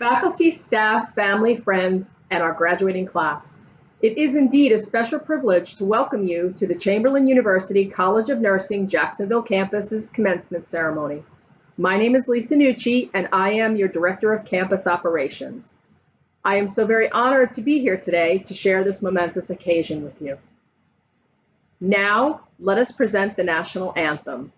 Faculty, staff, family, friends, and our graduating class. It is indeed a special privilege to welcome you to the Chamberlain University College of Nursing Jacksonville campus's commencement ceremony. My name is Lisa Nucci, and I am your Director of Campus Operations. I am so very honored to be here today to share this momentous occasion with you. Now, let us present the national anthem.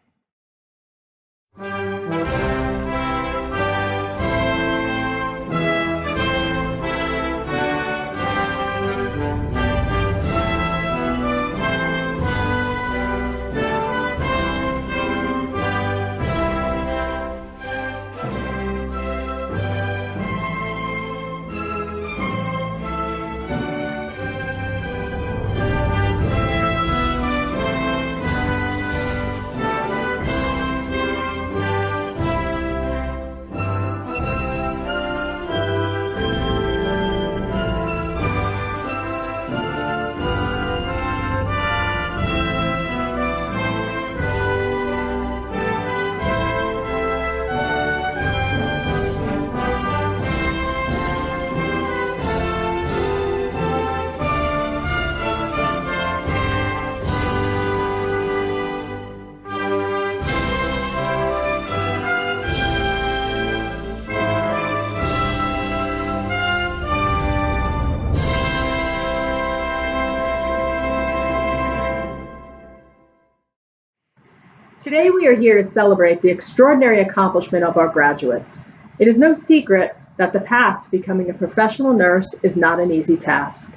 Today we are here to celebrate the extraordinary accomplishment of our graduates. It is no secret that the path to becoming a professional nurse is not an easy task.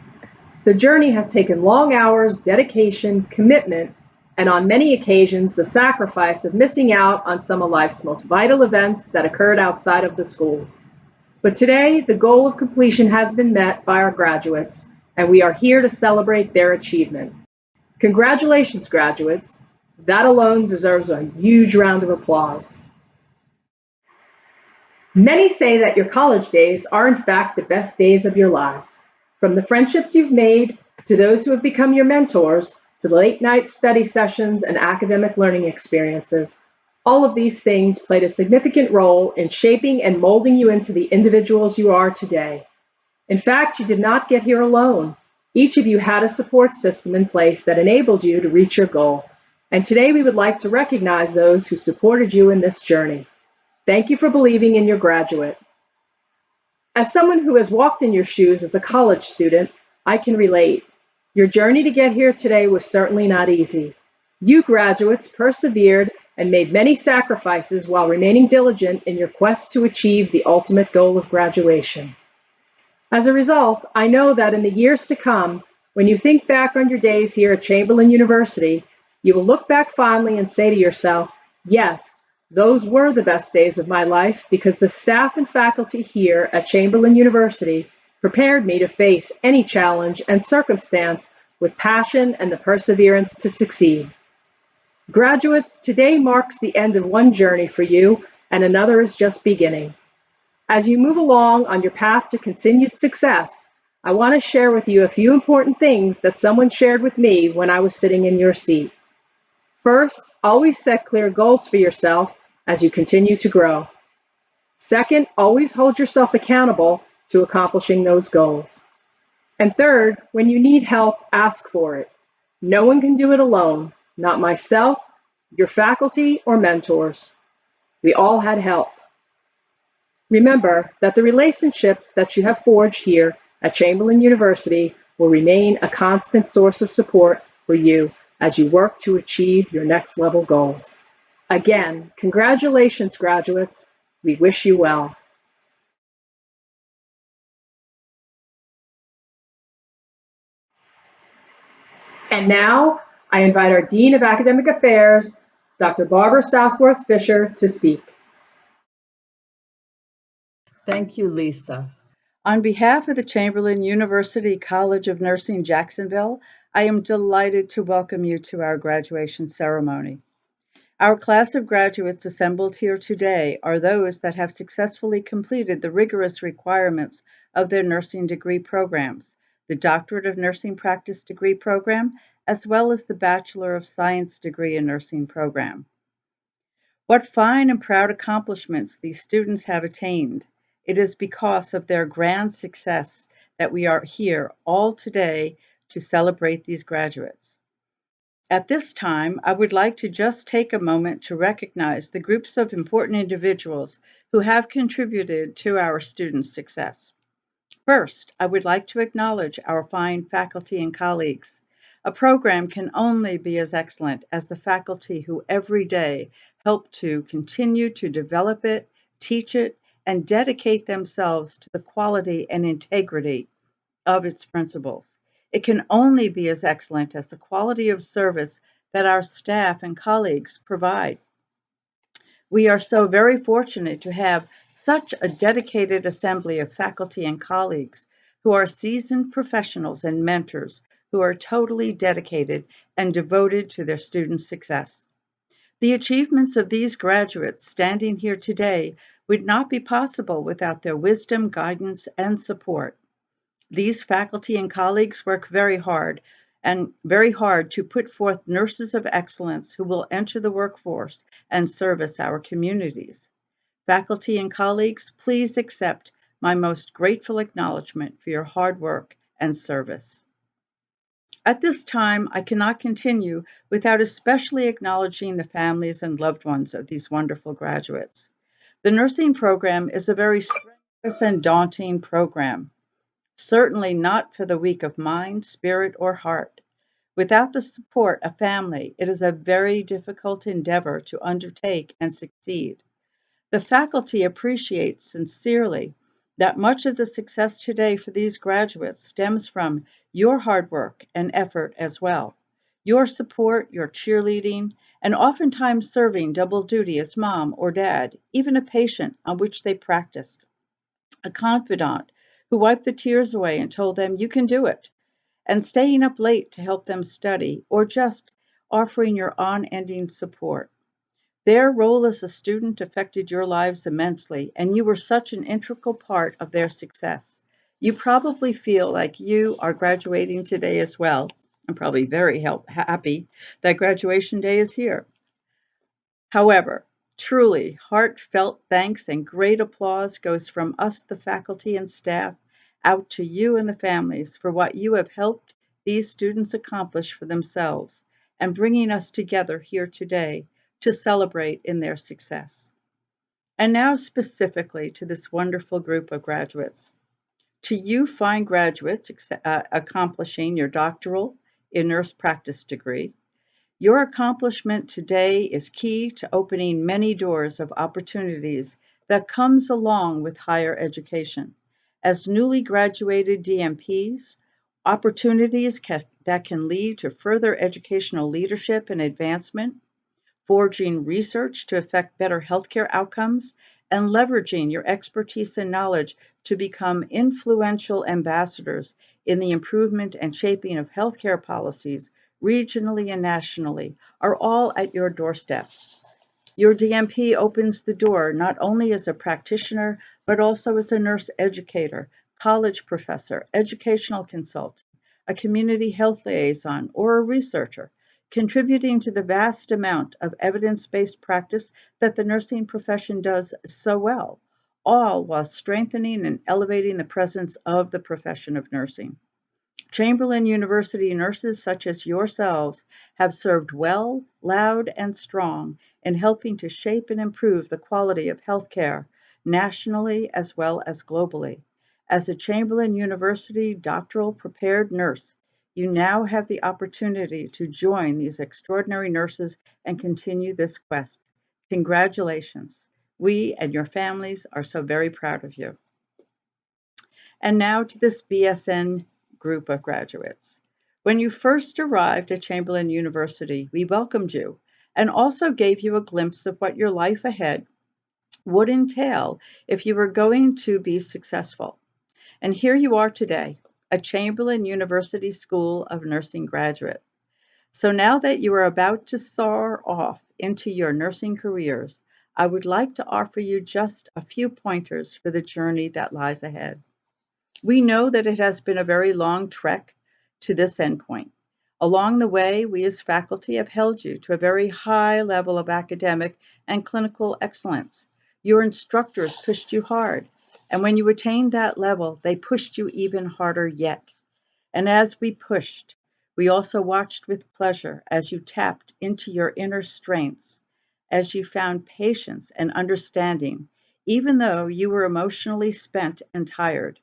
The journey has taken long hours, dedication, commitment, and on many occasions the sacrifice of missing out on some of life's most vital events that occurred outside of the school. But today the goal of completion has been met by our graduates, and we are here to celebrate their achievement. Congratulations, graduates. That alone deserves a huge round of applause. Many say that your college days are in fact the best days of your lives. From the friendships you've made, to those who have become your mentors, to the late night study sessions and academic learning experiences, all of these things played a significant role in shaping and molding you into the individuals you are today. In fact, you did not get here alone. Each of you had a support system in place that enabled you to reach your goal. And today we would like to recognize those who supported you in this journey. Thank you for believing in your graduate. As someone who has walked in your shoes as a college student, I can relate. Your journey to get here today was certainly not easy. You graduates persevered and made many sacrifices while remaining diligent in your quest to achieve the ultimate goal of graduation. As a result, I know that in the years to come, when you think back on your days here at Chamberlain University, you will look back fondly and say to yourself, yes, those were the best days of my life because the staff and faculty here at Chamberlain University prepared me to face any challenge and circumstance with passion and the perseverance to succeed. Graduates, today marks the end of one journey for you and another is just beginning. As you move along on your path to continued success, I want to share with you a few important things that someone shared with me when I was sitting in your seat. First, always set clear goals for yourself as you continue to grow. Second, always hold yourself accountable to accomplishing those goals. And third, when you need help, ask for it. No one can do it alone, not myself, your faculty, or mentors. We all had help. Remember that the relationships that you have forged here at Chamberlain University will remain a constant source of support for you as you work to achieve your next level goals. Again, congratulations, graduates. We wish you well. And now, I invite our Dean of Academic Affairs, Dr. Barbara Southworth Fisher, to speak. Thank you, Lisa. On behalf of the Chamberlain University College of Nursing Jacksonville, I am delighted to welcome you to our graduation ceremony. Our class of graduates assembled here today are those that have successfully completed the rigorous requirements of their nursing degree programs, the Doctorate of Nursing Practice degree program, as well as the Bachelor of Science degree in nursing program. What fine and proud accomplishments these students have attained. It is because of their grand success that we are here all today to celebrate these graduates. At this time, I would like to just take a moment to recognize the groups of important individuals who have contributed to our students' success. First, I would like to acknowledge our fine faculty and colleagues. A program can only be as excellent as the faculty who every day help to continue to develop it, teach it, and dedicate themselves to the quality and integrity of its principles. It can only be as excellent as the quality of service that our staff and colleagues provide. We are so very fortunate to have such a dedicated assembly of faculty and colleagues who are seasoned professionals and mentors who are totally dedicated and devoted to their students' success. The achievements of these graduates standing here today would not be possible without their wisdom, guidance, and support. These faculty and colleagues work very hard to put forth nurses of excellence who will enter the workforce and service our communities. Faculty and colleagues, please accept my most grateful acknowledgement for your hard work and service. At this time, I cannot continue without especially acknowledging the families and loved ones of these wonderful graduates. The nursing program is a very strenuous and daunting program. Certainly not for the weak of mind, spirit, or heart. Without the support of family, it is a very difficult endeavor to undertake and succeed. The faculty appreciates sincerely that much of the success today for these graduates stems from your hard work and effort as well. Your support, your cheerleading, and oftentimes serving double duty as mom or dad, even a patient on which they practiced, a confidant who wiped the tears away and told them, "You can do it," and staying up late to help them study, or just offering your unending support. Their role as a student affected your lives immensely, and you were such an integral part of their success. You probably feel like you are graduating today as well. I'm probably very happy that graduation day is here. However, truly heartfelt thanks and great applause goes from us, the faculty and staff, out to you and the families for what you have helped these students accomplish for themselves and bringing us together here today to celebrate in their success. And now specifically to this wonderful group of graduates. To you fine graduates accomplishing your doctoral in nurse practice degree, your accomplishment today is key to opening many doors of opportunities that comes along with higher education. As newly graduated DMPs, opportunities that can lead to further educational leadership and advancement, forging research to affect better healthcare outcomes, and leveraging your expertise and knowledge to become influential ambassadors in the improvement and shaping of healthcare policies regionally and nationally are all at your doorstep. Your DMP opens the door not only as a practitioner, but also as a nurse educator, college professor, educational consultant, a community health liaison, or a researcher, contributing to the vast amount of evidence-based practice that the nursing profession does so well, all while strengthening and elevating the presence of the profession of nursing. Chamberlain University nurses such as yourselves have served well, loud, and strong in helping to shape and improve the quality of healthcare nationally as well as globally. As a Chamberlain University doctoral prepared nurse, you now have the opportunity to join these extraordinary nurses and continue this quest. Congratulations. We and your families are so very proud of you. And now to this BSN group of graduates. When you first arrived at Chamberlain University, we welcomed you and also gave you a glimpse of what your life ahead would entail if you were going to be successful. And here you are today, a Chamberlain University School of Nursing graduate. So now that you are about to soar off into your nursing careers, I would like to offer you just a few pointers for the journey that lies ahead. We know that it has been a very long trek to this endpoint. Along the way, we as faculty have held you to a very high level of academic and clinical excellence. Your instructors pushed you hard. And when you attained that level, they pushed you even harder yet. And as we pushed, we also watched with pleasure as you tapped into your inner strengths, as you found patience and understanding, even though you were emotionally spent and tired.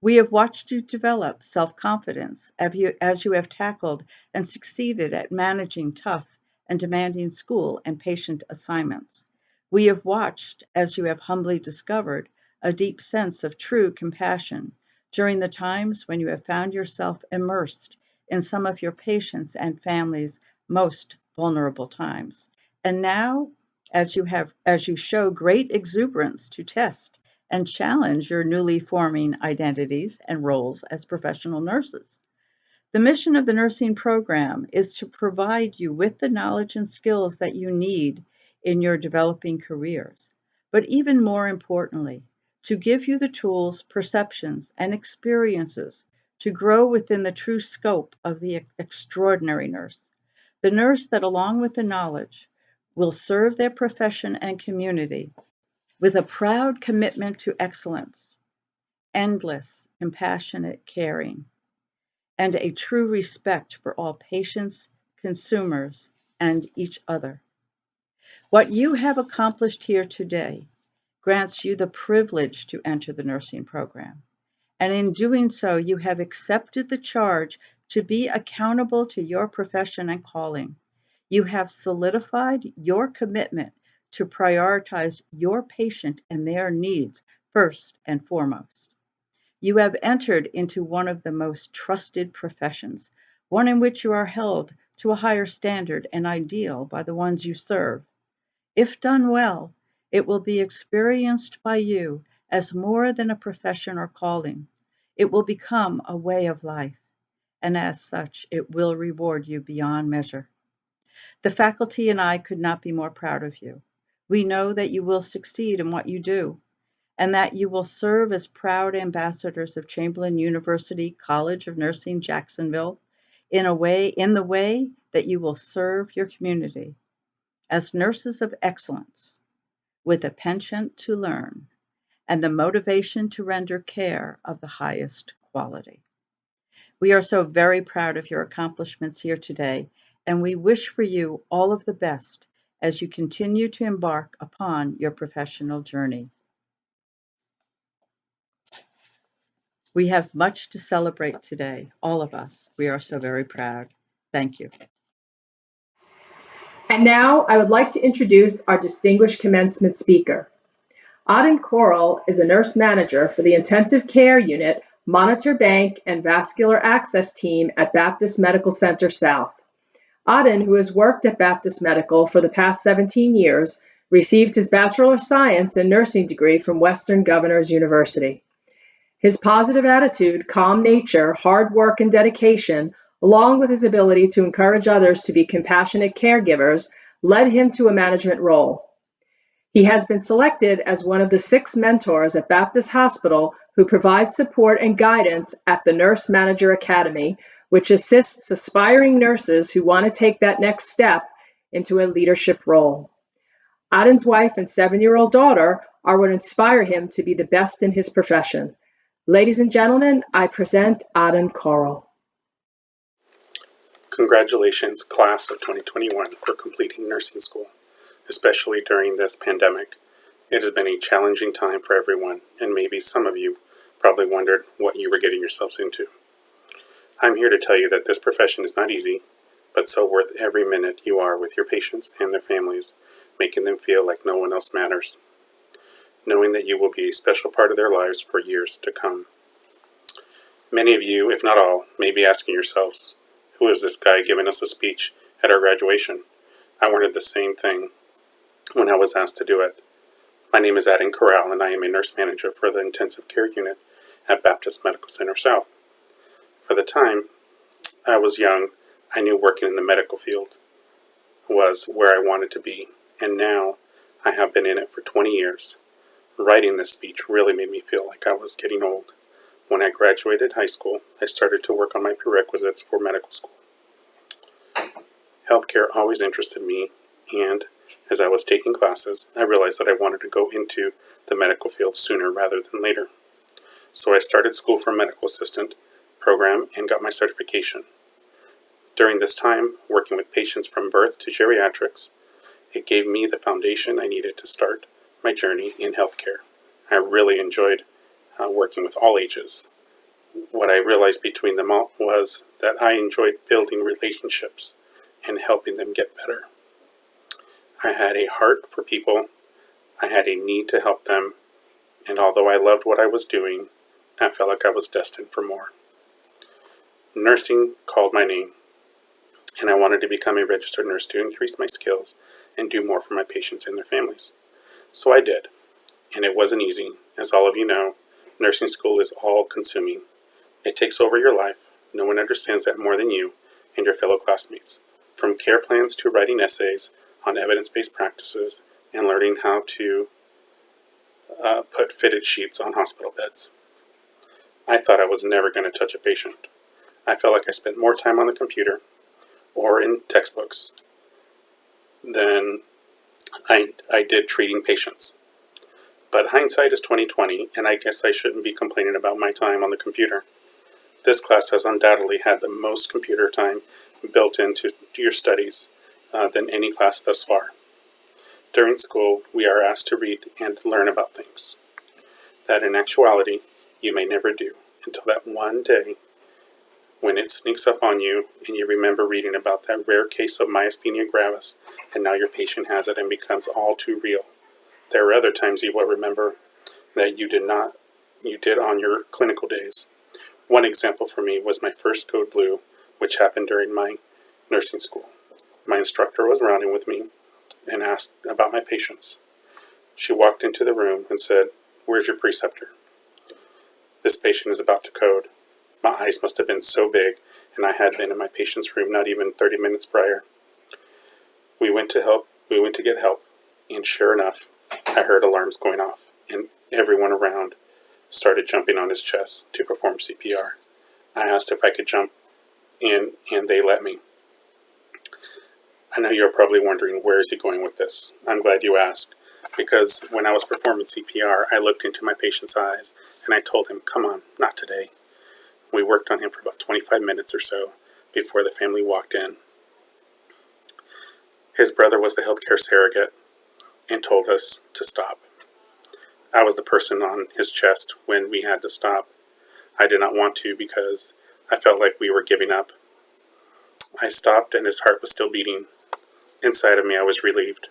We have watched you develop self confidence as you have tackled and succeeded at managing tough and demanding school and patient assignments. We have watched as you have humbly discovered a deep sense of true compassion during the times when you have found yourself immersed in some of your patients' and families' most vulnerable times. And now, as you show great exuberance to test and challenge your newly forming identities and roles as professional nurses. The mission of the nursing program is to provide you with the knowledge and skills that you need in your developing careers, but even more importantly, to give you the tools, perceptions, and experiences to grow within the true scope of the extraordinary nurse. The nurse that, along with the knowledge, will serve their profession and community with a proud commitment to excellence, endless, compassionate caring, and a true respect for all patients, consumers, and each other. What you have accomplished here today grants you the privilege to enter the nursing program. And in doing so, you have accepted the charge to be accountable to your profession and calling. You have solidified your commitment to prioritize your patient and their needs first and foremost. You have entered into one of the most trusted professions, one in which you are held to a higher standard and ideal by the ones you serve. If done well, it will be experienced by you as more than a profession or calling. It will become a way of life, and as such, it will reward you beyond measure. The faculty and I could not be more proud of you. We know that you will succeed in what you do, and that you will serve as proud ambassadors of Chamberlain University College of Nursing, Jacksonville, in the way that you will serve your community as nurses of excellence, with a penchant to learn and the motivation to render care of the highest quality. We are so very proud of your accomplishments here today, and we wish for you all of the best as you continue to embark upon your professional journey. We have much to celebrate today, all of us. We are so very proud. Thank you. And now I would like to introduce our distinguished commencement speaker. Auden Coral is a nurse manager for the Intensive Care Unit, Monitor Bank, and Vascular Access Team at Baptist Medical Center South. Auden, who has worked at Baptist Medical for the past 17 years, received his Bachelor of Science and Nursing degree from Western Governors University. His positive attitude, calm nature, hard work, and dedication, along with his ability to encourage others to be compassionate caregivers, led him to a management role. He has been selected as one of the 6 mentors at Baptist Hospital who provide support and guidance at the Nurse Manager Academy, which assists aspiring nurses who want to take that next step into a leadership role. Auden's wife and 7-year-old daughter are what inspire him to be the best in his profession. Ladies and gentlemen, I present Auden Coral. Congratulations, class of 2021, for completing nursing school, especially during this pandemic. It has been a challenging time for everyone, and maybe some of you probably wondered what you were getting yourselves into. I'm here to tell you that this profession is not easy, but so worth every minute you are with your patients and their families, making them feel like no one else matters, knowing that you will be a special part of their lives for years to come. Many of you, if not all, may be asking yourselves, who is this guy giving us a speech at our graduation? I wondered the same thing when I was asked to do it. My name is Auden Corral, and I am a nurse manager for the Intensive Care Unit at Baptist Medical Center South. For the time I was young, I knew working in the medical field was where I wanted to be, and now I have been in it for 20 years. Writing this speech really made me feel like I was getting old. When I graduated high school, I started to work on my prerequisites for medical school. Healthcare always interested me, and as I was taking classes, I realized that I wanted to go into the medical field sooner rather than later. So I started school for a medical assistant program and got my certification. During this time, working with patients from birth to geriatrics, it gave me the foundation I needed to start my journey in healthcare. I really enjoyed working with all ages. What I realized between them all was that I enjoyed building relationships and helping them get better. I had a heart for people, I had a need to help them, and although I loved what I was doing, I felt like I was destined for more. Nursing called my name, and I wanted to become a registered nurse to increase my skills and do more for my patients and their families. So I did, and it wasn't easy. As all of you know, nursing school is all-consuming. It takes over your life. No one understands that more than you and your fellow classmates. From care plans to writing essays on evidence-based practices and learning how to put fitted sheets on hospital beds. I thought I was never going to touch a patient. I felt like I spent more time on the computer or in textbooks than I did treating patients. But hindsight is 20/20, and I guess I shouldn't be complaining about my time on the computer. This class has undoubtedly had the most computer time built into your studies than any class thus far. During school, we are asked to read and learn about things that in actuality you may never do until that one day when it sneaks up on you and you remember reading about that rare case of myasthenia gravis and now your patient has it and becomes all too real. There are other times you will remember that you did on your clinical days. One example for me was my first Code Blue, which happened during my nursing school. My instructor was rounding with me and asked about my patients. She walked into the room and said, "Where's your preceptor?" This patient is about to code. My eyes must have been so big, and I had been in my patient's room not even 30 minutes prior. We went to get help, and sure enough, I heard alarms going off, and everyone around started jumping on his chest to perform CPR. I asked if I could jump in, and they let me. I know you're probably wondering, where is he going with this? I'm glad you asked, because when I was performing CPR, I looked into my patient's eyes, and I told him, "Come on, not today." We worked on him for about 25 minutes or so before the family walked in. His brother was the healthcare surrogate and told us to stop. I was the person on his chest when we had to stop. I did not want to because I felt like we were giving up. I stopped and his heart was still beating. Inside of me, I was relieved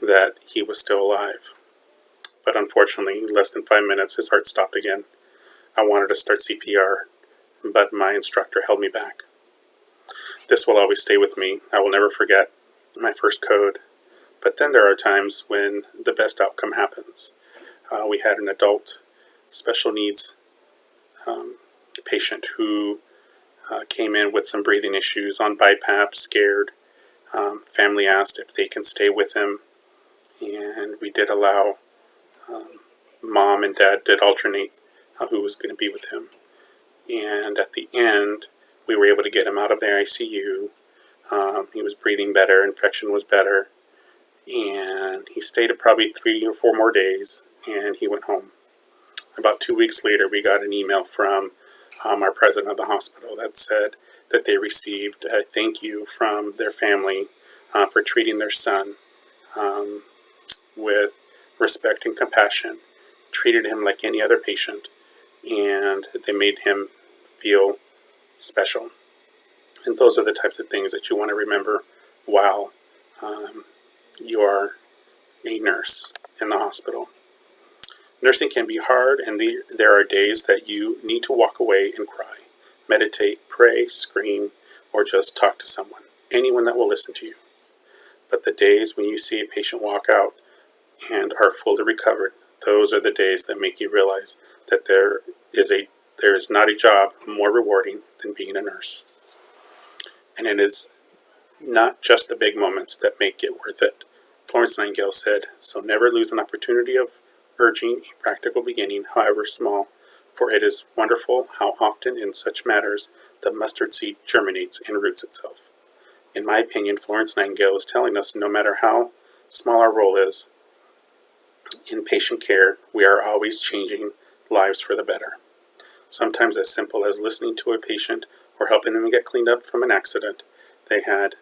that he was still alive. But unfortunately, in less than 5 minutes, his heart stopped again. I wanted to start CPR, but my instructor held me back. This will always stay with me. I will never forget my first code. But then there are times when the best outcome happens. We had an adult special needs patient who came in with some breathing issues on BiPAP, scared. Family asked if they can stay with him, and we did allow mom and dad did alternate who was going to be with him. And at the end, we were able to get him out of the ICU. He was breathing better, infection was better, and he stayed probably 3 or 4 more days, and he went home. About 2 weeks later, we got an email from our president of the hospital that said that they received a thank you from their family for treating their son with respect and compassion, treated him like any other patient, and they made him feel special. And those are the types of things that you want to remember while you are a nurse in the hospital. Nursing can be hard, and there are days that you need to walk away and cry, meditate, pray, scream, or just talk to someone, anyone that will listen to you. But the days when you see a patient walk out and are fully recovered, those are the days that make you realize that there is not a job more rewarding than being a nurse. And it is not just the big moments that make it worth it. Florence Nightingale said, "So never lose an opportunity of urging a practical beginning, however small, for it is wonderful how often in such matters the mustard seed germinates and roots itself." In my opinion, Florence Nightingale is telling us no matter how small our role is, In patient care, we are always changing lives for the better. Sometimes as simple as listening to a patient or helping them get cleaned up from an accident they had.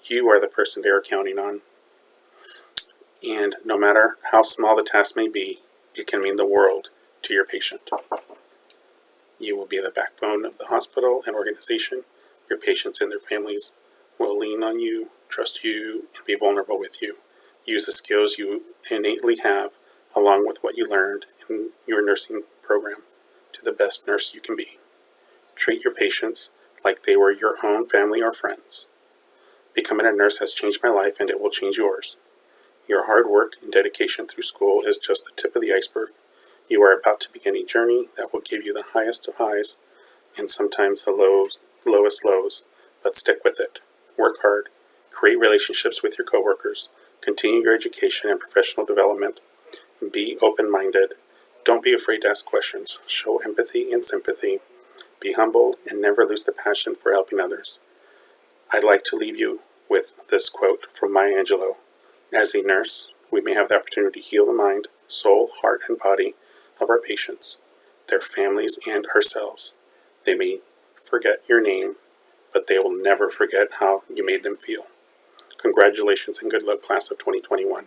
You are the person they are counting on. And no matter how small the task may be, it can mean the world to your patient. You will be the backbone of the hospital and organization. Your patients and their families will lean on you, trust you, and be vulnerable with you. Use the skills you innately have, along with what you learned in your nursing program, to the best nurse you can be. Treat your patients like they were your own family or friends. Becoming a nurse has changed my life, and it will change yours. Your hard work and dedication through school is just the tip of the iceberg. You are about to begin a journey that will give you the highest of highs and sometimes the lowest lows, but stick with it. Work hard, create relationships with your coworkers, continue your education and professional development. Be open-minded. Don't be afraid to ask questions. Show empathy and sympathy. Be humble and never lose the passion for helping others. I'd like to leave you with this quote from Maya Angelou. As a nurse, we may have the opportunity to heal the mind, soul, heart, and body of our patients, their families, and ourselves. They may forget your name, but they will never forget how you made them feel. Congratulations and good luck, class of 2021.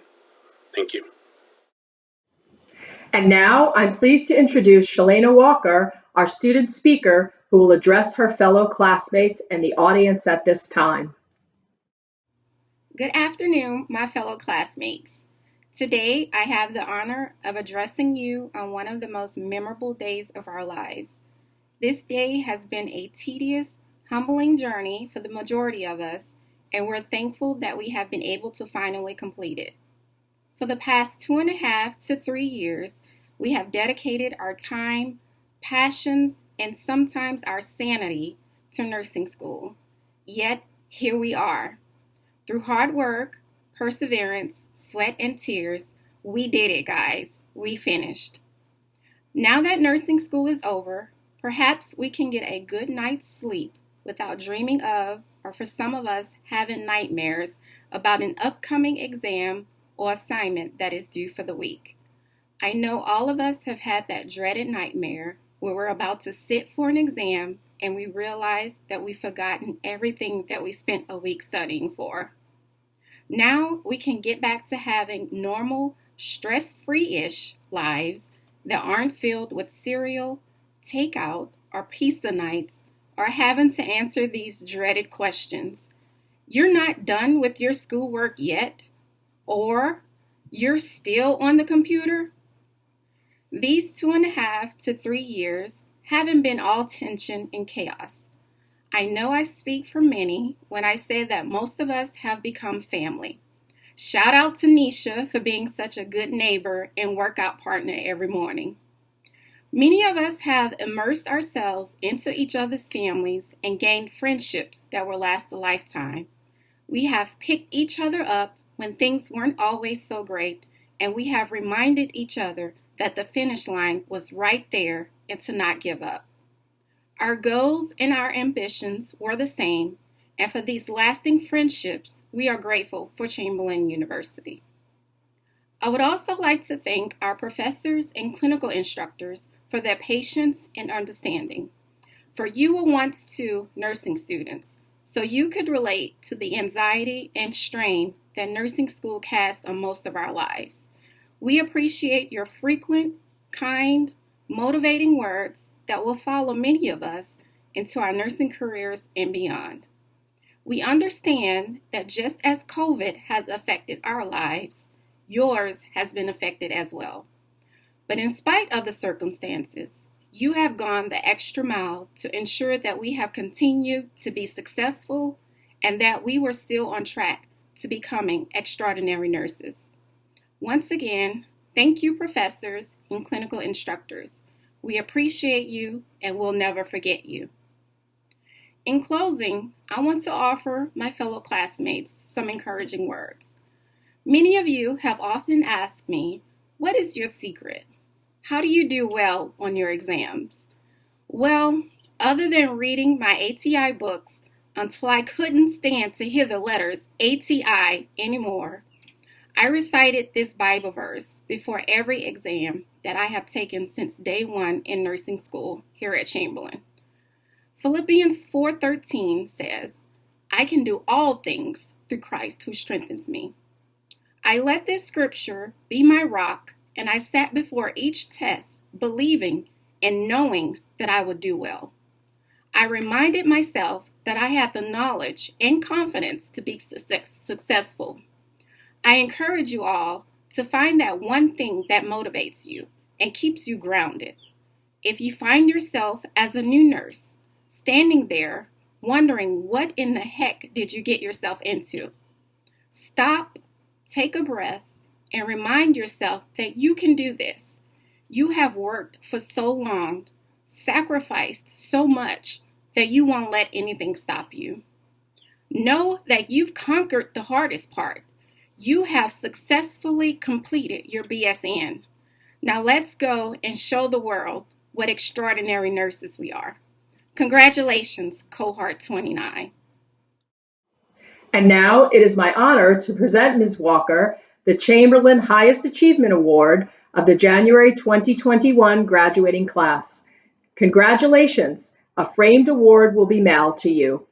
Thank you. And now I'm pleased to introduce Shalana Walker, our student speaker, who will address her fellow classmates and the audience at this time. Good afternoon, my fellow classmates. Today, I have the honor of addressing you on one of the most memorable days of our lives. This day has been a tedious, humbling journey for the majority of us, and we're thankful that we have been able to finally complete it. For the past 2.5 to 3 years, we have dedicated our time, passions, and sometimes our sanity to nursing school. Yet, here we are. Through hard work, perseverance, sweat, and tears, we did it, guys. We finished. Now that nursing school is over, perhaps we can get a good night's sleep without dreaming of, or for some of us, having nightmares about an upcoming exam or assignment that is due for the week. I know all of us have had that dreaded nightmare where we're about to sit for an exam and we realize that we've forgotten everything that we spent a week studying for. Now we can get back to having normal, stress-free-ish lives that aren't filled with cereal, takeout, or pizza nights, or having to answer these dreaded questions. You're not done with your schoolwork yet? Or you're still on the computer? These 2.5 to 3 years haven't been all tension and chaos. I know I speak for many when I say that most of us have become family. Shout out to Nisha for being such a good neighbor and workout partner every morning. Many of us have immersed ourselves into each other's families and gained friendships that will last a lifetime. We have picked each other up when things weren't always so great, and we have reminded each other that the finish line was right there and to not give up. Our goals and our ambitions were the same, and for these lasting friendships, we are grateful for Chamberlain University. I would also like to thank our professors and clinical instructors for their patience and understanding. For you were once two nursing students, so you could relate to the anxiety and strain that nursing school casts on most of our lives. We appreciate your frequent, kind, motivating words that will follow many of us into our nursing careers and beyond. We understand that just as COVID has affected our lives, yours has been affected as well. But in spite of the circumstances, you have gone the extra mile to ensure that we have continued to be successful and that we were still on track to becoming extraordinary nurses. Once again, thank you, professors and clinical instructors. We appreciate you and will never forget you. In closing, I want to offer my fellow classmates some encouraging words. Many of you have often asked me, what is your secret? How do you do well on your exams? Well, other than reading my ATI books until I couldn't stand to hear the letters ATI anymore, I recited this Bible verse before every exam that I have taken since day one in nursing school here at Chamberlain. Philippians 4:13 says, I can do all things through Christ who strengthens me. I let this scripture be my rock, and I sat before each test believing and knowing that I would do well. I reminded myself that I had the knowledge and confidence to be successful. I encourage you all to find that one thing that motivates you and keeps you grounded. If you find yourself as a new nurse, standing there wondering what in the heck did you get yourself into, stop, take a breath, and remind yourself that you can do this. You have worked for so long, sacrificed so much that you won't let anything stop you. Know that you've conquered the hardest part. You have successfully completed your BSN. Now let's go and show the world what extraordinary nurses we are. Congratulations, Cohort 29. And now it is my honor to present Ms. Walker the Chamberlain Highest Achievement Award of the January 2021 graduating class. Congratulations! A framed award will be mailed to you.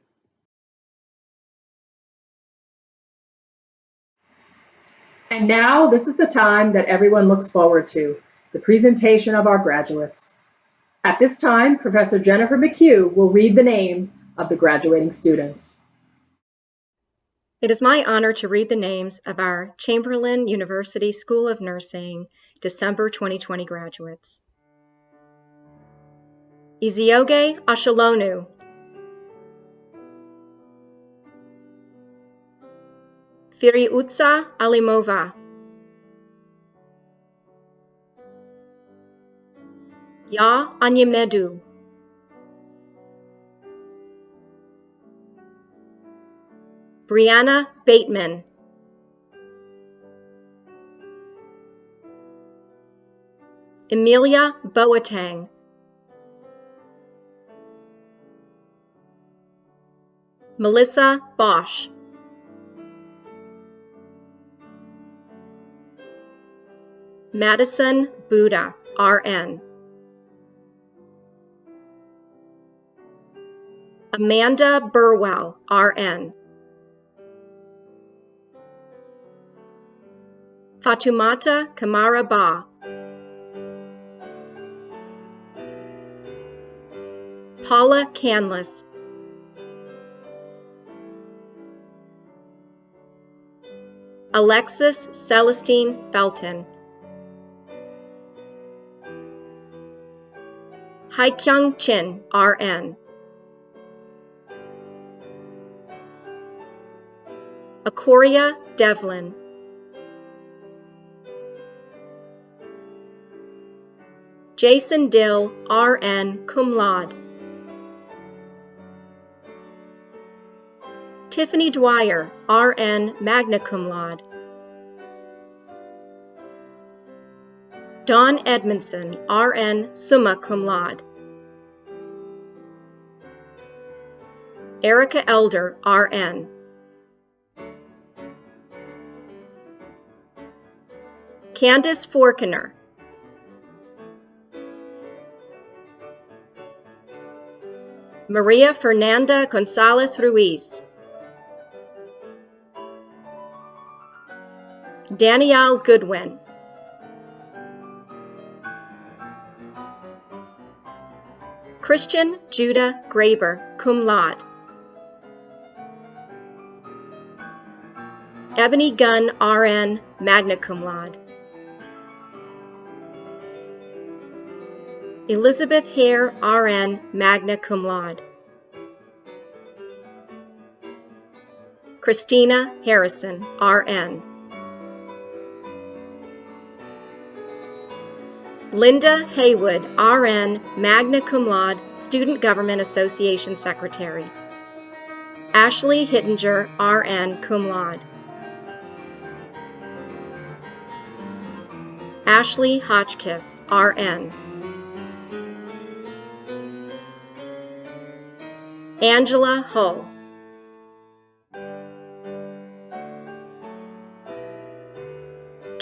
And now this is the time that everyone looks forward to, the presentation of our graduates. At this time, Professor Jennifer McHugh will read the names of the graduating students. It is my honor to read the names of our Chamberlain University School of Nursing December 2020 graduates. Izioge Ashalonu, Firiutsa Alimova, Ya Anyemedu, Brianna Bateman, Emilia Boateng, Melissa Bosch, Madison Buddha, RN, Amanda Burwell, RN, Fatumata Kamara Ba, Paula Canlis, Alexis Celestine Felton, Haikyung Chin, RN, Akoria Devlin, Jason Dill, RN, cum laude, Tiffany Dwyer, RN, magna cum laude, Dawn Edmondson, RN, summa cum laude, Erica Elder, RN, Candace Forkener, Maria Fernanda Gonzalez Ruiz, Danielle Goodwin, Christian Judah Graber, cum laude, Ebony Gunn, RN, magna cum laude, Elizabeth Hare, RN, magna cum laude, Christina Harrison, RN, Linda Haywood, RN, magna cum laude, Student Government Association Secretary, Ashley Hittinger, RN, cum laude, Ashley Hotchkiss, RN, Angela Hull,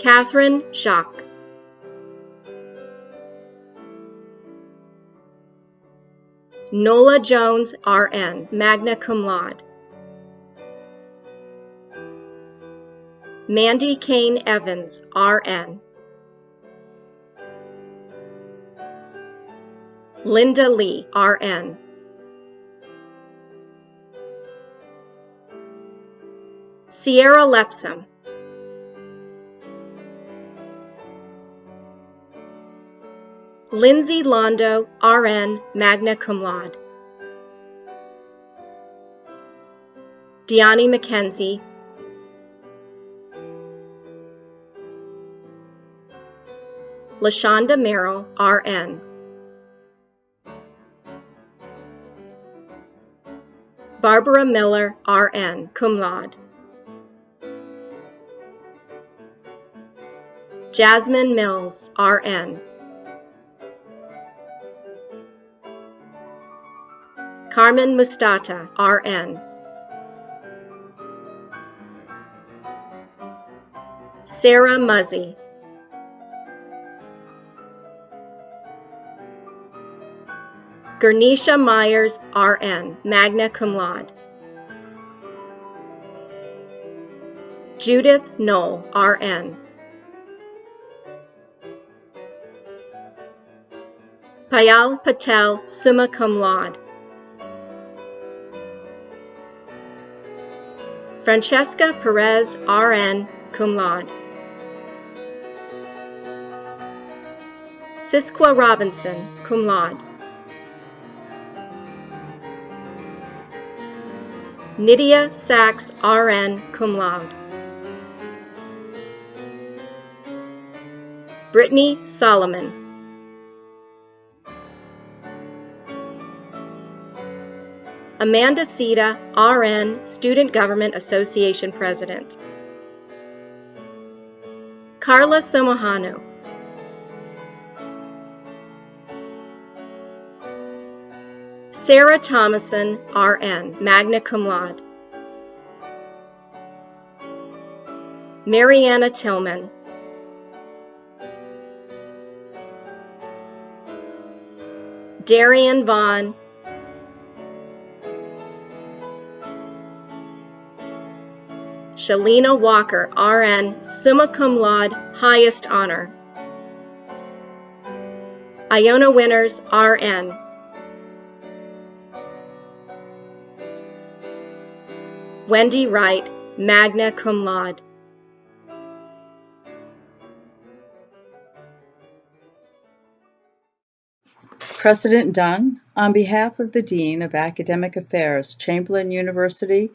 Catherine Jacques. Nola Jones, RN, magna cum laude. Mandy Kane Evans, RN. Linda Lee, RN. Sierra Lepsum. Lindsay Londo, RN, magna cum laude. Deani McKenzie. LaShonda Merrill, RN. Barbara Miller, RN, cum laude. Jasmine Mills, RN. Carmen Mustata, RN. Sarah Muzzy. Gernisha Myers, RN, magna cum laude. Judith Knoll, RN. Payal Patel, summa cum laude. Francesca Perez, RN, cum laude. Sisqua Robinson, cum laude. Nydia Sachs, RN, cum laude. Brittany Solomon. Amanda Sita, RN, Student Government Association President. Carla Somohanu. Sarah Thomason, RN, magna cum laude. Mariana Tillman. Darian Vaughn. Shalina Walker, RN, summa cum laude, highest honor. Iona Winters, RN. Wendy Wright, magna cum laude. President Dunn, on behalf of the Dean of Academic Affairs, Chamberlain University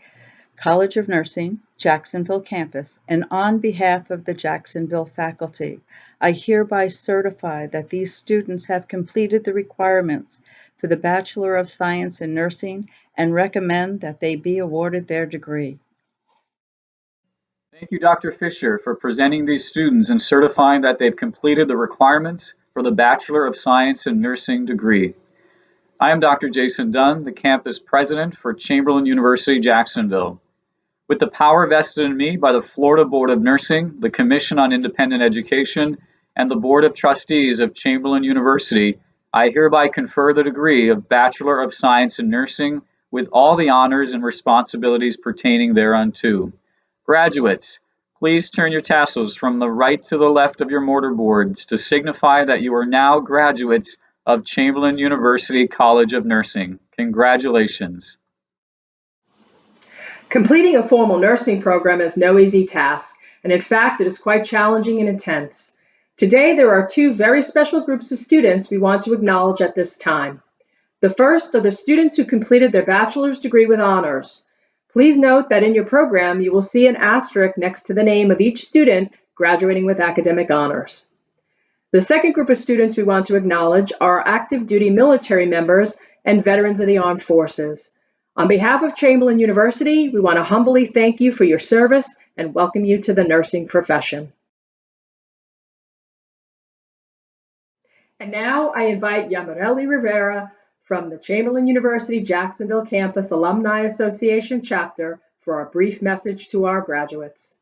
College of Nursing, Jacksonville campus, and on behalf of the Jacksonville faculty, I hereby certify that these students have completed the requirements for the Bachelor of Science in Nursing and recommend that they be awarded their degree. Thank you, Dr. Fisher, for presenting these students and certifying that they've completed the requirements for the Bachelor of Science in Nursing degree. I am Dr. Jason Dunn, the campus president for Chamberlain University, Jacksonville. With the power vested in me by the Florida Board of Nursing, the Commission on Independent Education, and the Board of Trustees of Chamberlain University, I hereby confer the degree of Bachelor of Science in Nursing with all the honors and responsibilities pertaining thereunto. Graduates, please turn your tassels from the right to the left of your mortarboards to signify that you are now graduates of Chamberlain University College of Nursing. Congratulations. Completing a formal nursing program is no easy task, and in fact, it is quite challenging and intense. Today, there are two very special groups of students we want to acknowledge at this time. The first are the students who completed their bachelor's degree with honors. Please note that in your program, you will see an asterisk next to the name of each student graduating with academic honors. The second group of students we want to acknowledge are active duty military members and veterans of the armed forces. On behalf of Chamberlain University, we want to humbly thank you for your service and welcome you to the nursing profession. And now I invite Yamareli Rivera from the Chamberlain University Jacksonville Campus Alumni Association chapter for a brief message to our graduates.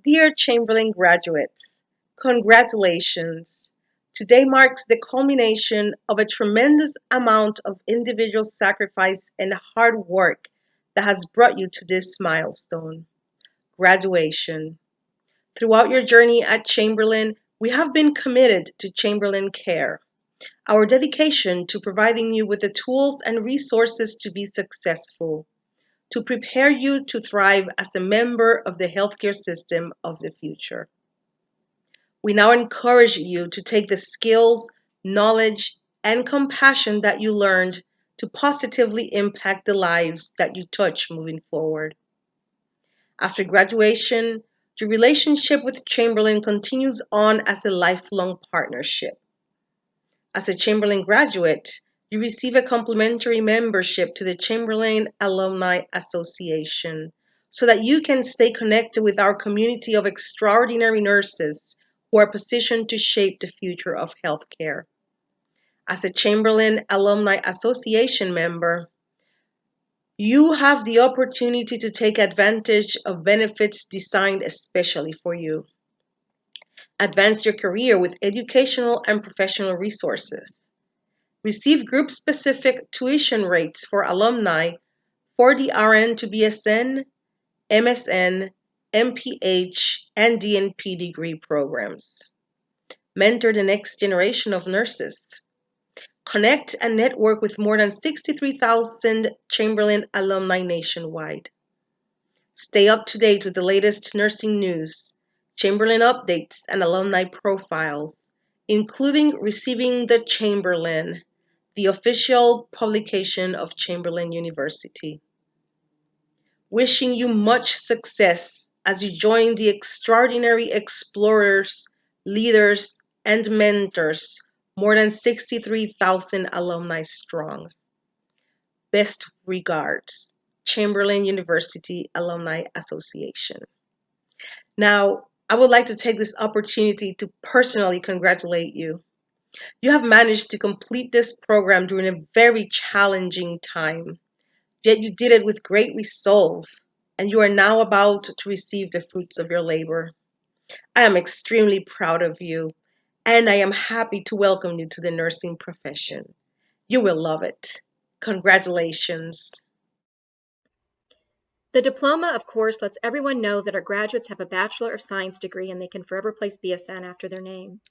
Dear Chamberlain graduates, congratulations! Today marks the culmination of a tremendous amount of individual sacrifice and hard work that has brought you to this milestone, graduation. Throughout your journey at Chamberlain, we have been committed to Chamberlain Care, our dedication to providing you with the tools and resources to be successful, to prepare you to thrive as a member of the healthcare system of the future. We now encourage you to take the skills, knowledge, and compassion that you learned to positively impact the lives that you touch moving forward. After graduation, your relationship with Chamberlain continues on as a lifelong partnership. As a Chamberlain graduate, you receive a complimentary membership to the Chamberlain Alumni Association so that you can stay connected with our community of extraordinary nurses who are positioned to shape the future of healthcare. As a Chamberlain Alumni Association member, you have the opportunity to take advantage of benefits designed especially for you. Advance your career with educational and professional resources. Receive group-specific tuition rates for alumni for the RN to BSN, MSN, MPH, and DNP degree programs. Mentor the next generation of nurses. Connect and network with more than 63,000 Chamberlain alumni nationwide. Stay up to date with the latest nursing news, Chamberlain updates, and alumni profiles, including Receiving the Chamberlain, the official publication of Chamberlain University. Wishing you much success as you join the extraordinary explorers, leaders, and mentors, more than 63,000 alumni strong. Best regards, Chamberlain University Alumni Association. Now, I would like to take this opportunity to personally congratulate you. You have managed to complete this program during a very challenging time, yet you did it with great resolve, and you are now about to receive the fruits of your labor. I am extremely proud of you, and I am happy to welcome you to the nursing profession. You will love it. Congratulations. The diploma, of course, lets everyone know that our graduates have a Bachelor of Science degree and they can forever place BSN after their name.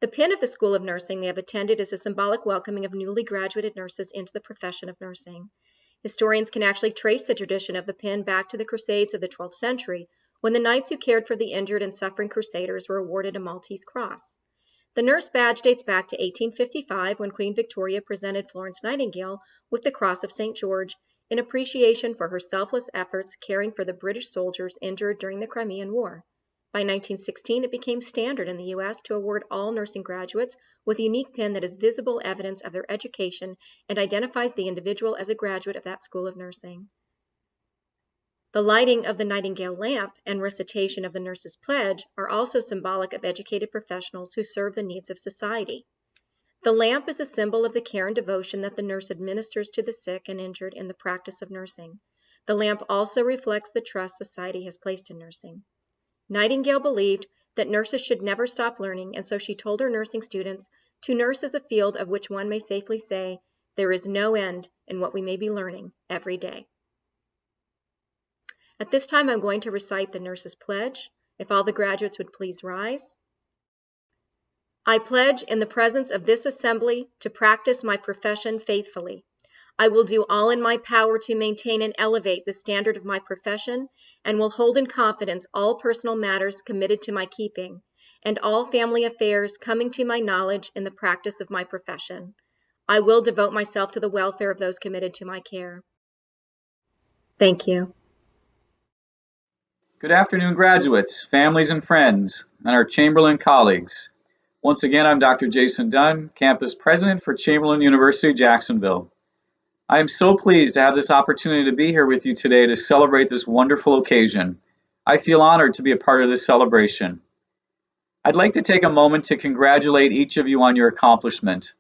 The pin of the School of Nursing they have attended is a symbolic welcoming of newly graduated nurses into the profession of nursing. Historians can actually trace the tradition of the pin back to the Crusades of the 12th century, when the knights who cared for the injured and suffering crusaders were awarded a Maltese cross. The nurse badge dates back to 1855, when Queen Victoria presented Florence Nightingale with the Cross of St. George in appreciation for her selfless efforts caring for the British soldiers injured during the Crimean War. By 1916, it became standard in the U.S. to award all nursing graduates with a unique pin that is visible evidence of their education and identifies the individual as a graduate of that school of nursing. The lighting of the Nightingale lamp and recitation of the Nurse's Pledge are also symbolic of educated professionals who serve the needs of society. The lamp is a symbol of the care and devotion that the nurse administers to the sick and injured in the practice of nursing. The lamp also reflects the trust society has placed in nursing. Nightingale believed that nurses should never stop learning, and so she told her nursing students, "To nurse is a field of which one may safely say, there is no end in what we may be learning every day." At this time, I'm going to recite the Nurse's Pledge. If all the graduates would please rise. I pledge in the presence of this assembly to practice my profession faithfully. I will do all in my power to maintain and elevate the standard of my profession, and will hold in confidence all personal matters committed to my keeping, and all family affairs coming to my knowledge in the practice of my profession. I will devote myself to the welfare of those committed to my care. Thank you. Good afternoon, graduates, families and friends, and our Chamberlain colleagues. Once again, I'm Dr. Jason Dunn, Campus President for Chamberlain University, Jacksonville. I am so pleased to have this opportunity to be here with you today to celebrate this wonderful occasion. I feel honored to be a part of this celebration. I'd like to take a moment to congratulate each of you on your accomplishment.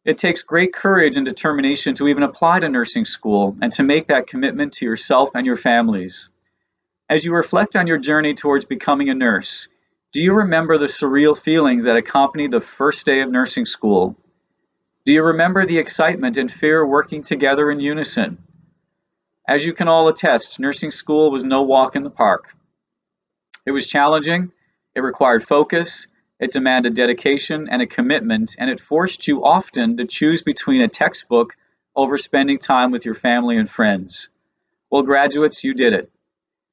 It takes great courage and determination to even apply to nursing school and to make that commitment to yourself and your families. As you reflect on your journey towards becoming a nurse, do you remember the surreal feelings that accompanied the first day of nursing school? Do you remember the excitement and fear working together in unison? As you can all attest, nursing school was no walk in the park. It was challenging, it required focus, it demanded dedication and a commitment, and it forced you often to choose between a textbook over spending time with your family and friends. Well, graduates, you did it.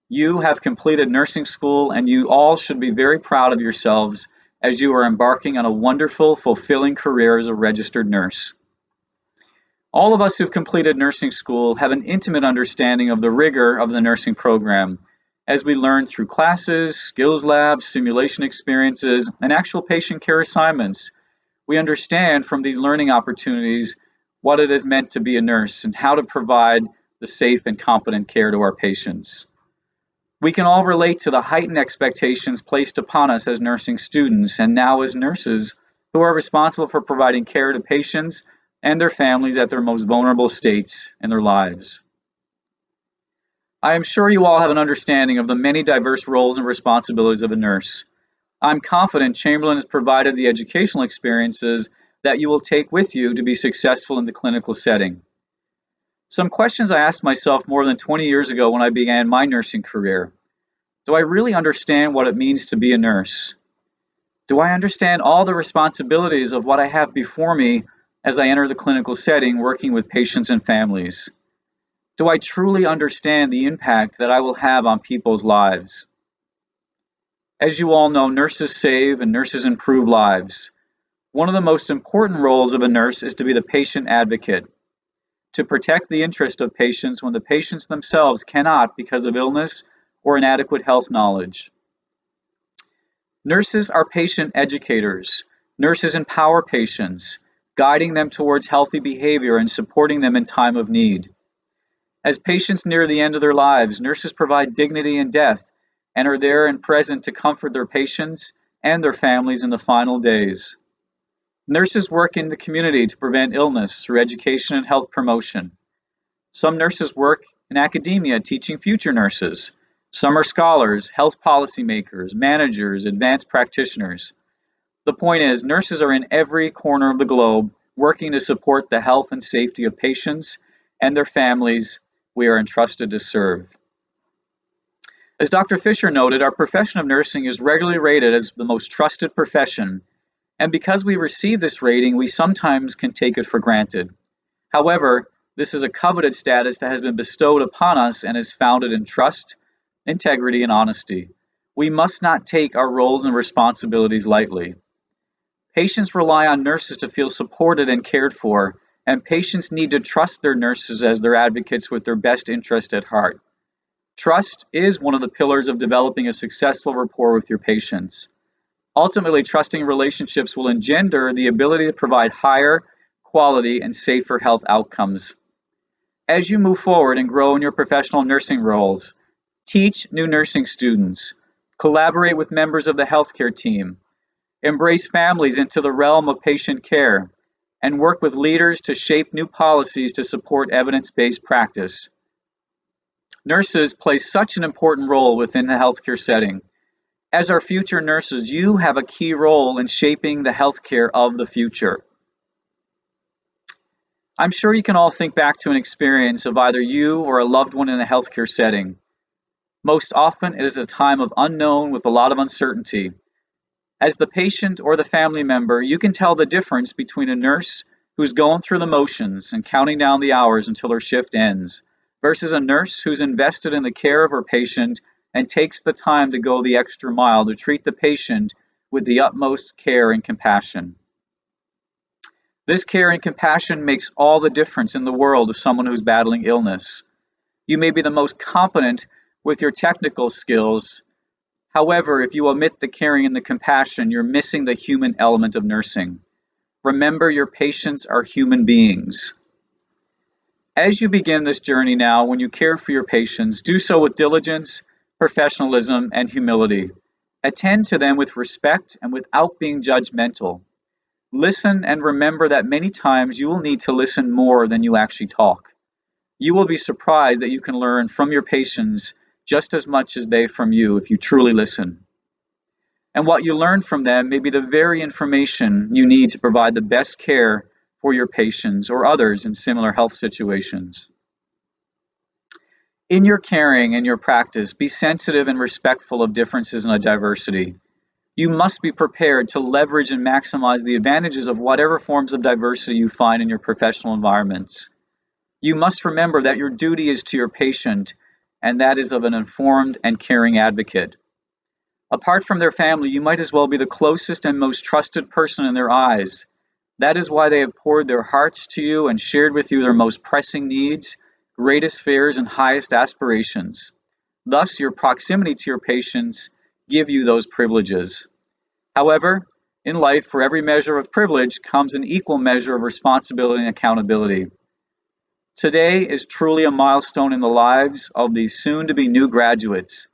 You have completed nursing school, and you all should be very proud of yourselves as you are embarking on a wonderful, fulfilling career as a registered nurse. All of us who've completed nursing school have an intimate understanding of the rigor of the nursing program, as we learn through classes, skills labs, simulation experiences, and actual patient care assignments. We understand from these learning opportunities what it is meant to be a nurse and how to provide the safe and competent care to our patients. We can all relate to the heightened expectations placed upon us as nursing students and now as nurses who are responsible for providing care to patients and their families at their most vulnerable states in their lives. I am sure you all have an understanding of the many diverse roles and responsibilities of a nurse. I'm confident Chamberlain has provided the educational experiences that you will take with you to be successful in the clinical setting. Some questions I asked myself more than 20 years ago when I began my nursing career. Do I really understand what it means to be a nurse? Do I understand all the responsibilities of what I have before me as I enter the clinical setting working with patients and families? Do I truly understand the impact that I will have on people's lives? As you all know, nurses save and nurses improve lives. One of the most important roles of a nurse is to be the patient advocate, to protect the interest of patients when the patients themselves cannot because of illness or inadequate health knowledge. Nurses are patient educators. Nurses empower patients, guiding them towards healthy behavior and supporting them in time of need. As patients near the end of their lives, nurses provide dignity in death and are there and present to comfort their patients and their families in the final days. Nurses work in the community to prevent illness through education and health promotion. Some nurses work in academia teaching future nurses. Some are scholars, health policymakers, managers, advanced practitioners. The point is, nurses are in every corner of the globe working to support the health and safety of patients and their families we are entrusted to serve. As Dr. Fisher noted, our profession of nursing is regularly rated as the most trusted profession, and because we receive this rating, we sometimes can take it for granted. However, this is a coveted status that has been bestowed upon us and is founded in trust, integrity, and honesty. We must not take our roles and responsibilities lightly. Patients rely on nurses to feel supported and cared for, and patients need to trust their nurses as their advocates with their best interest at heart. Trust is one of the pillars of developing a successful rapport with your patients. Ultimately, trusting relationships will engender the ability to provide higher quality and safer health outcomes. As you move forward and grow in your professional nursing roles, teach new nursing students, collaborate with members of the healthcare team, embrace families into the realm of patient care, and work with leaders to shape new policies to support evidence-based practice. Nurses play such an important role within the healthcare setting. As our future nurses, you have a key role in shaping the healthcare of the future. I'm sure you can all think back to an experience of either you or a loved one in a healthcare setting. Most often, it is a time of unknown with a lot of uncertainty. As the patient or the family member, you can tell the difference between a nurse who's going through the motions and counting down the hours until her shift ends, versus a nurse who's invested in the care of her patient and takes the time to go the extra mile to treat the patient with the utmost care and compassion. This care and compassion makes all the difference in the world of someone who's battling illness. You may be the most competent with your technical skills. However, if you omit the caring and the compassion, you're missing the human element of nursing. Remember, your patients are human beings. As you begin this journey now, when you care for your patients, do so with diligence, professionalism, and humility. Attend to them with respect and without being judgmental. Listen and remember that many times you will need to listen more than you actually talk. You will be surprised that you can learn from your patients just as much as they from you if you truly listen. And what you learn from them may be the very information you need to provide the best care for your patients or others in similar health situations. In your caring and your practice, be sensitive and respectful of differences and diversity. You must be prepared to leverage and maximize the advantages of whatever forms of diversity you find in your professional environments. You must remember that your duty is to your patient, and that is of an informed and caring advocate. Apart from their family, you might as well be the closest and most trusted person in their eyes. That is why they have poured their hearts to you and shared with you their most pressing needs, greatest fears, and highest aspirations. Thus, your proximity to your patients give you those privileges. However, in life, for every measure of privilege comes an equal measure of responsibility and accountability. Today is truly a milestone in the lives of the soon-to-be new graduates,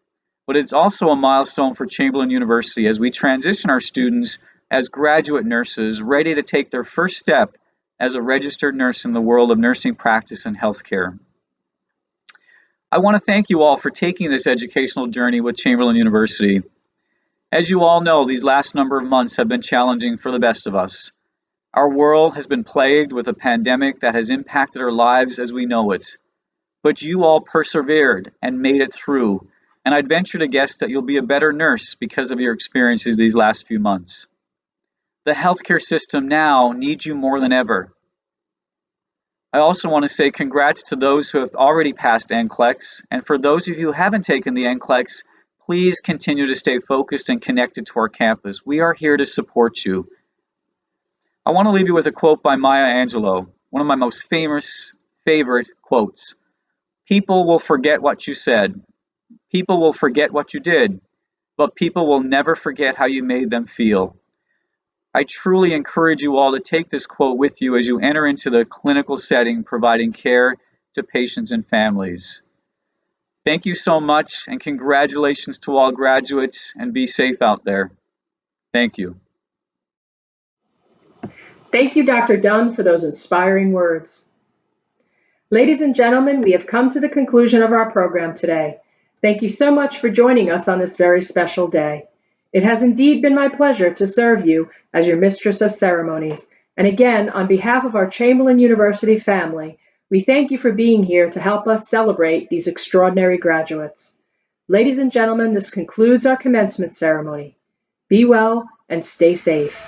but it's also a milestone for Chamberlain University as we transition our students as graduate nurses ready to take their first step as a registered nurse in the world of nursing practice and healthcare. I want to thank you all for taking this educational journey with Chamberlain University. As you all know, these last number of months have been challenging for the best of us. Our world has been plagued with a pandemic that has impacted our lives as we know it. But you all persevered and made it through, and I'd venture to guess that you'll be a better nurse because of your experiences these last few months. The healthcare system now needs you more than ever. I also want to say congrats to those who have already passed NCLEX, and for those of you who haven't taken the NCLEX, please continue to stay focused and connected to our campus. We are here to support you. I want to leave you with a quote by Maya Angelou, one of my most favorite quotes. People will forget what you said. People will forget what you did, but people will never forget how you made them feel. I truly encourage you all to take this quote with you as you enter into the clinical setting providing care to patients and families. Thank you so much, and congratulations to all graduates, and be safe out there. Thank you. Thank you, Dr. Dunn, for those inspiring words. Ladies and gentlemen, we have come to the conclusion of our program today. Thank you so much for joining us on this very special day. It has indeed been my pleasure to serve you as your Mistress of Ceremonies. And again, on behalf of our Chamberlain University family, we thank you for being here to help us celebrate these extraordinary graduates. Ladies and gentlemen, this concludes our commencement ceremony. Be well and stay safe.